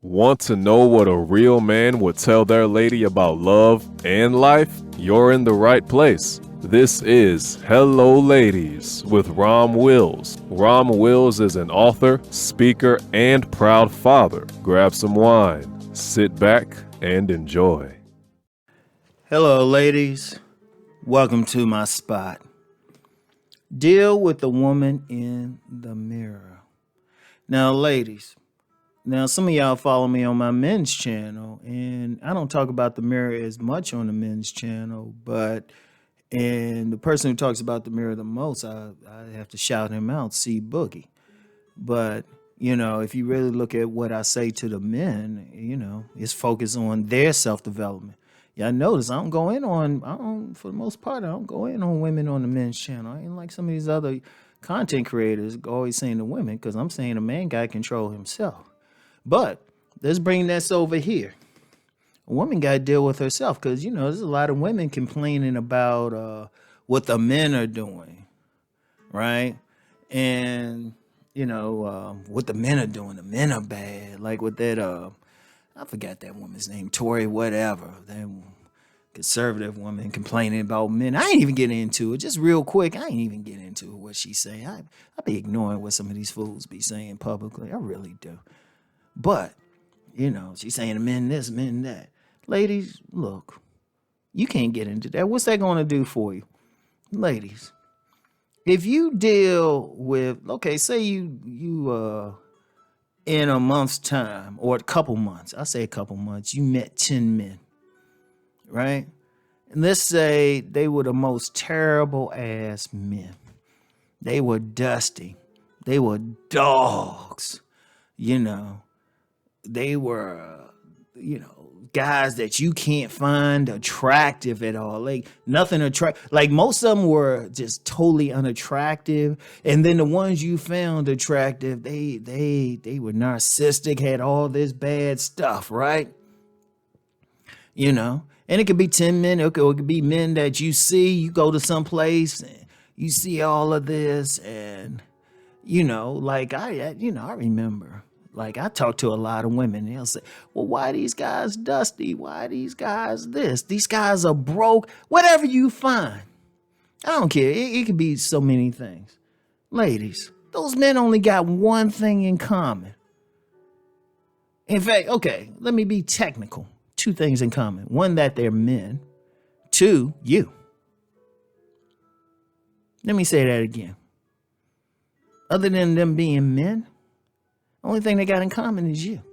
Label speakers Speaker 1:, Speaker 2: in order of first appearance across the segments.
Speaker 1: Want to know what a real man would tell their lady about love and life? You're in the right place. This is Hello Ladies with Rom Wills. Rom Wills is an author, speaker, and proud father. Grab some wine, sit back, and enjoy.
Speaker 2: Hello, ladies. Welcome to my spot. Deal with the woman in the mirror. Now, ladies, some of y'all follow me on my men's channel, and I don't talk about the mirror as much on the men's channel, and the person who talks about the mirror the most, I have to shout him out, C Boogie. But, if you really look at what I say to the men, it's focused on their self-development. Y'all notice I don't, for the most part, I don't go in on women on the men's channel. I ain't like some of these other content creators always saying to women, because I'm saying a man got to control himself. But let's bring this over here. A woman got to deal with herself because, there's a lot of women complaining about what the men are doing, right? And, what the men are doing. The men are bad. Like with that, I forgot that woman's name, Tory whatever, that conservative woman complaining about men. I ain't even getting into it. Just real quick, I ain't even getting into what she's saying. I be ignoring what some of these fools be saying publicly. I really do. But, she's saying men this, men that. Ladies, look, you can't get into that. What's that going to do for you? Ladies, if you deal with, say you in a month's time or a couple months, I say a couple months, you met 10 men, right? And let's say they were the most terrible ass men. They were dusty. They were dogs, They were, guys that you can't find attractive at all. Like nothing attractive. Like most of them were just totally unattractive. And then the ones you found attractive, they were narcissistic, had all this bad stuff, right? And it could be 10 men. It could be men that you see. You go to some place and you see all of this, and I remember. Like, I talk to a lot of women, and they'll say, well, why these guys dusty? Why these guys this? These guys are broke. Whatever you find. I don't care. It could be so many things. Ladies, those men only got one thing in common. In fact, okay, let me be technical. Two things in common. One, that they're men. Two, you. Let me say that again. Other than them being men, only thing they got in common is you.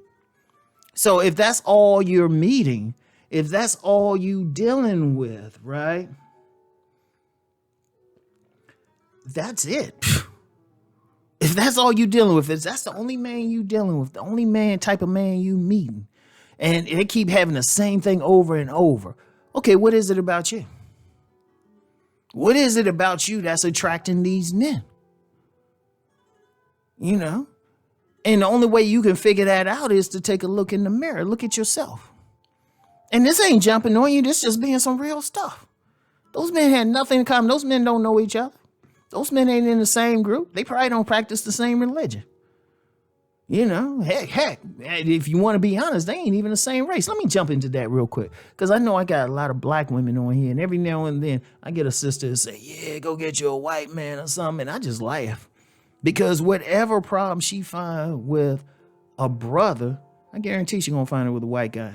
Speaker 2: So if that's all you're meeting, if that's all you dealing with, right? That's it. If that's all you dealing with, if that's the only man you dealing with, the only type of man you meeting, and they keep having the same thing over and over. Okay, what is it about you? What is it about you that's attracting these men? And the only way you can figure that out is to take a look in the mirror. Look at yourself. And this ain't jumping on you. This just being some real stuff. Those men had nothing in common. Those men don't know each other. Those men ain't in the same group. They probably don't practice the same religion. Heck, if you want to be honest, they ain't even the same race. Let me jump into that real quick, because I know I got a lot of black women on here, and every now and then I get a sister to say, yeah, go get you a white man or something, and I just laugh. Because whatever problem she find with a brother, I guarantee she gonna find it with a white guy.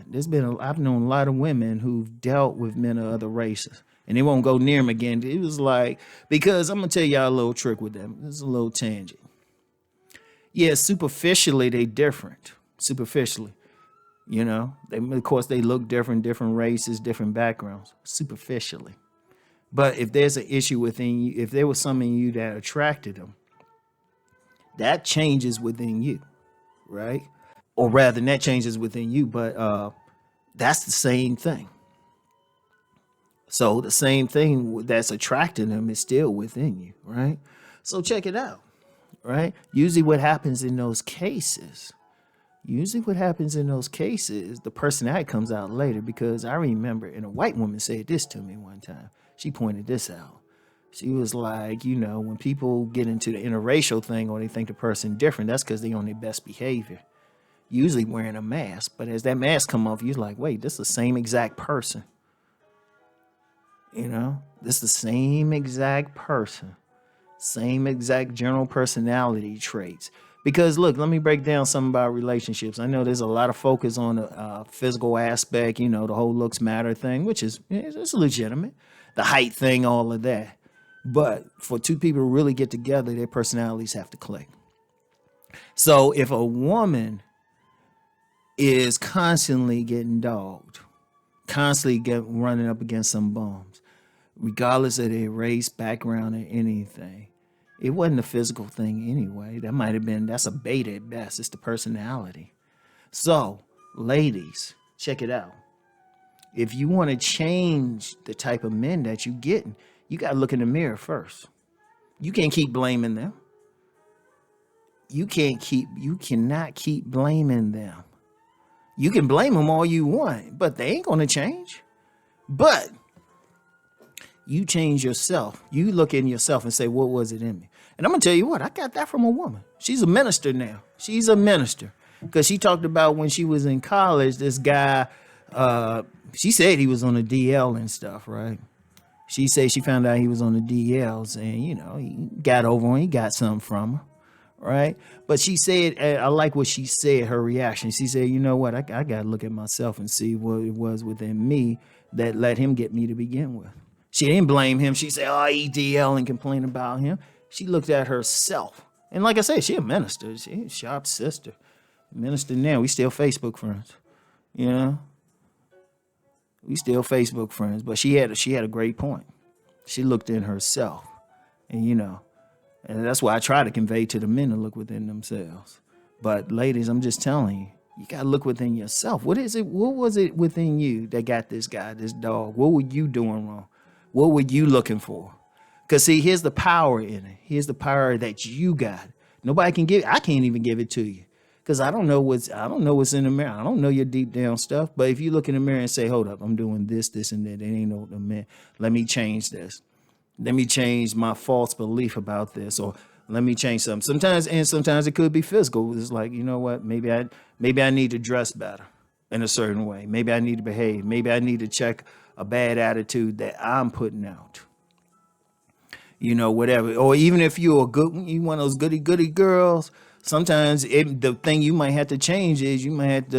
Speaker 2: I've known a lot of women who've dealt with men of other races, and they won't go near them again. It was like, because I'm gonna tell y'all a little trick with them. This is a little tangent. Yeah, superficially they different. Superficially, of course they look different races, different backgrounds. Superficially, but if there's an issue within you, if there was something in you that attracted them, that changes within you, right? Or rather, that changes within you, but that's the same thing. So the same thing that's attracting them is still within you, right? So check it out, right? Usually what happens in those cases, the personality comes out later, because I remember, and a white woman said this to me one time. She pointed this out. She was like, when people get into the interracial thing or they think the person different, that's because they on their best behavior. usually wearing a mask. But as that mask come off, you're like, wait, this is the same exact person. You know, this is the same exact person, same exact general personality traits. Because look, let me break down some about relationships. I know there's a lot of focus on the physical aspect, you know, the whole looks matter thing, which is it's legitimate. The height thing, all of that. But for two people to really get together, their personalities have to click. So if a woman is constantly getting dogged, constantly running up against some bums, regardless of their race, background, or anything, it wasn't a physical thing anyway. That might have been, that's a beta at best. It's the personality. So, ladies, check it out. If you want to change the type of men that you're getting, you got to look in the mirror first. You can't keep blaming them. You cannot keep blaming them. You can blame them all you want, but they ain't going to change. But you change yourself. You look in yourself and say, what was it in me? And I'm going to tell you what, I got that from a woman. She's a minister now. She's a minister. Because she talked about when she was in college, this guy, she said he was on the DL and stuff, right? She said she found out he was on the DLs and, you know, he got over him. He got something from her, right? But she said, I like what she said, her reaction. She said, you know what, I got to look at myself and see what it was within me that let him get me to begin with. She didn't blame him. She said, oh, he DL and complain about him. She looked at herself. And like I said, she a minister. She a sharp sister. Minister now. We still Facebook friends. You know? We still Facebook friends. But she had a great point. She looked in herself. And you know, and that's why I try to convey to the men to look within themselves. But ladies, I'm just telling you, you gotta look within yourself. What is it? What was it within you that got this guy, this dog? What were you doing wrong? What were you looking for? Because see, here's the power in it. Here's the power that you got. Nobody can give. I can't even give it to you because I don't know what's in the mirror. I don't know your deep down stuff. But if you look in the mirror and say, "Hold up, I'm doing this, this, and that," it ain't no man. Let me change this. Let me change my false belief about this, or let me change something. Sometimes it could be physical. It's like, you know what? Maybe I need to dress better in a certain way. Maybe I need to behave. Maybe I need to check a bad attitude that I'm putting out. You know, whatever. Or even if you one of those goody girls, sometimes the thing you might have to change is you might have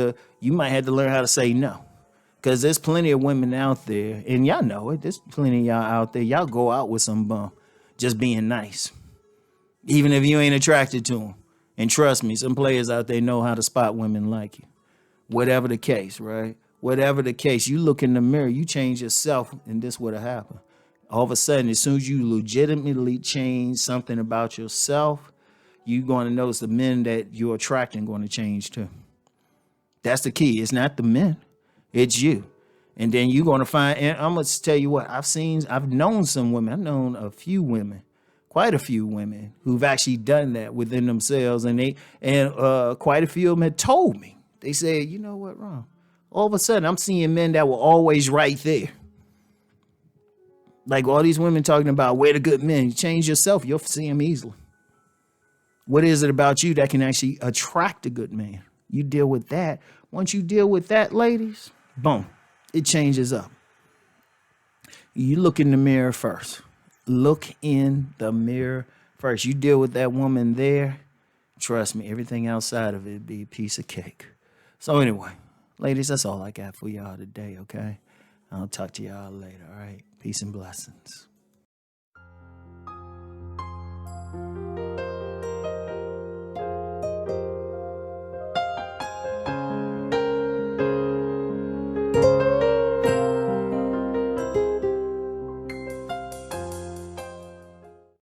Speaker 2: to learn how to say no. Because there's plenty of women out there, and y'all know it. There's plenty of y'all out there. Y'all go out with some bum just being nice, even if you ain't attracted to them. And trust me, some players out there know how to spot women like you. Whatever the case, right? Whatever the case, you look in the mirror, you change yourself, and this would have happened. All of a sudden, as soon as you legitimately change something about yourself, you're going to notice the men that you're attracting going to change too. That's the key. It's not the men. It's you. And then you're going to find, and I'm going to tell you what, I've known some women. I've known a few women, quite a few women who've actually done that within themselves. And quite a few of them had told me, they said, you know what, Ron? All of a sudden, I'm seeing men that were always right there. Like all these women talking about where the good men, you change yourself, you'll see them easily. What is it about you that can actually attract a good man? You deal with that. Once you deal with that, ladies, boom, it changes up. You look in the mirror first. Look in the mirror first. You deal with that woman there. Trust me, everything outside of it be a piece of cake. So anyway, ladies, that's all I got for y'all today, okay? I'll talk to y'all later, all right? Peace and blessings.